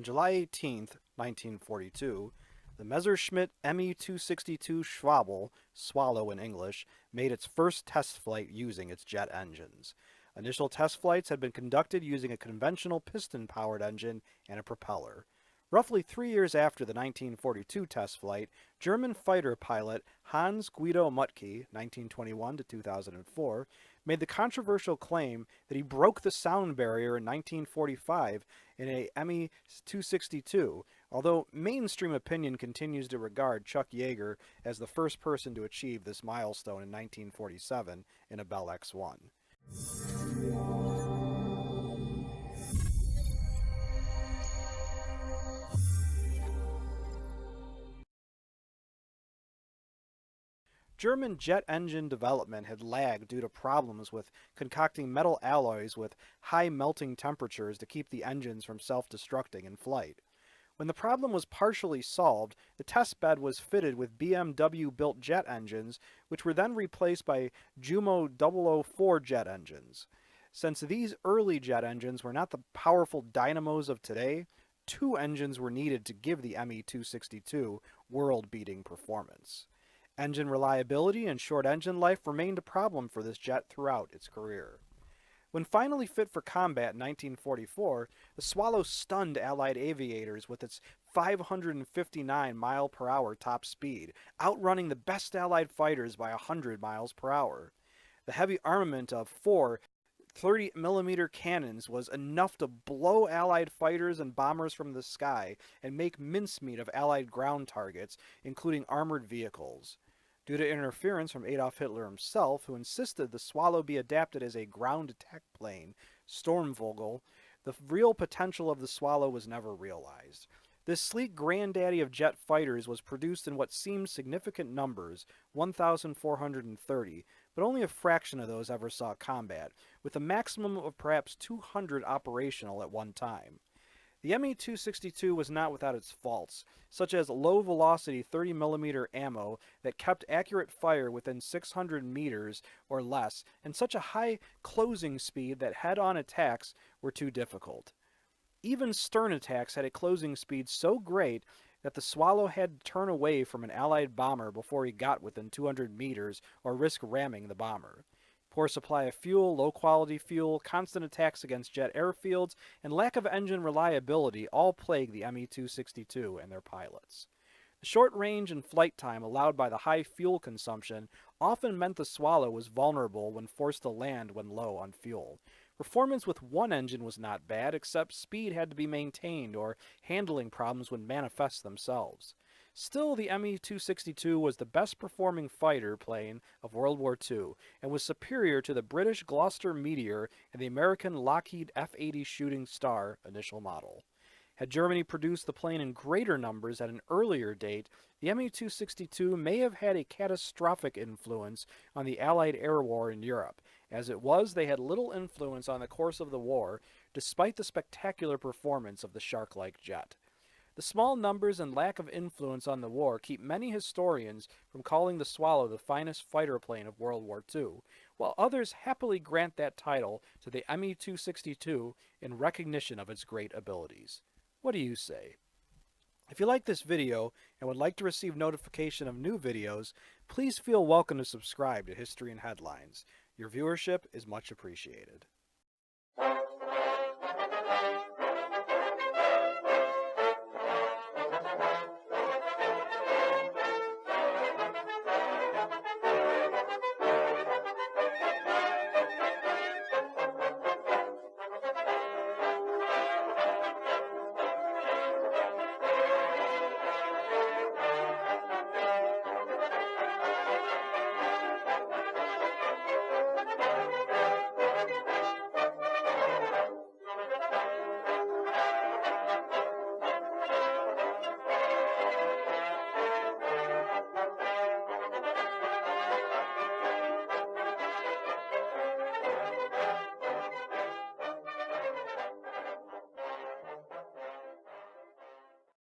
On July 18, 1942, the Messerschmitt Me 262 Schwalbe, Swallow in English, made its first test flight using its jet engines. Initial test flights had been conducted using a conventional piston-powered engine and a propeller. Roughly 3 years after the 1942 test flight, German fighter pilot Hans Guido Mutke, 1921 to 2004, made the controversial claim that he broke the sound barrier in 1945 in a Me 262, although mainstream opinion continues to regard Chuck Yeager as the first person to achieve this milestone in 1947 in a Bell X-1. German jet engine development had lagged due to problems with concocting metal alloys with high melting temperatures to keep the engines from self-destructing in flight. When the problem was partially solved, the test bed was fitted with BMW-built jet engines, which were then replaced by Jumo 004 jet engines. Since these early jet engines were not the powerful dynamos of today, 2 engines were needed to give the Me 262 world-beating performance. Engine reliability and short engine life remained a problem for this jet throughout its career. When finally fit for combat in 1944, the Swallow stunned Allied aviators with its 559 mile-per-hour top speed, outrunning the best Allied fighters by 100 miles per hour. The heavy armament of 4 30mm cannons was enough to blow Allied fighters and bombers from the sky and make mincemeat of Allied ground targets, including armored vehicles. Due to interference from Adolf Hitler himself, who insisted the Swallow be adapted as a ground attack plane, Sturmvogel, the real potential of the Swallow was never realized. This sleek granddaddy of jet fighters was produced in what seemed significant numbers, 1,430, but only a fraction of those ever saw combat, with a maximum of perhaps 200 operational at one time. The Me 262 was not without its faults, such as low-velocity 30mm ammo that kept accurate fire within 600 meters or less, and such a high closing speed that head-on attacks were too difficult. Even stern attacks had a closing speed so great that the Swallow had to turn away from an Allied bomber before he got within 200 meters or risk ramming the bomber. Poor supply of fuel, low-quality fuel, constant attacks against jet airfields, and lack of engine reliability all plague the Me 262 and their pilots. The short range and flight time allowed by the high fuel consumption often meant the Swallow was vulnerable when forced to land when low on fuel. Performance with one engine was not bad, except speed had to be maintained or handling problems would manifest themselves. Still, the Me 262 was the best performing fighter plane of World War II and was superior to the British Gloucester Meteor and the American Lockheed F-80 Shooting Star initial model. Had Germany produced the plane in greater numbers at an earlier date, the Me 262 may have had a catastrophic influence on the Allied air war in Europe. As it was, they had little influence on the course of the war, despite the spectacular performance of the shark-like jet. The small numbers and lack of influence on the war keep many historians from calling the Swallow the finest fighter plane of World War II, while others happily grant that title to the Me 262 in recognition of its great abilities. What do you say? If you like this video and would like to receive notification of new videos, please feel welcome to subscribe to History and Headlines. Your viewership is much appreciated.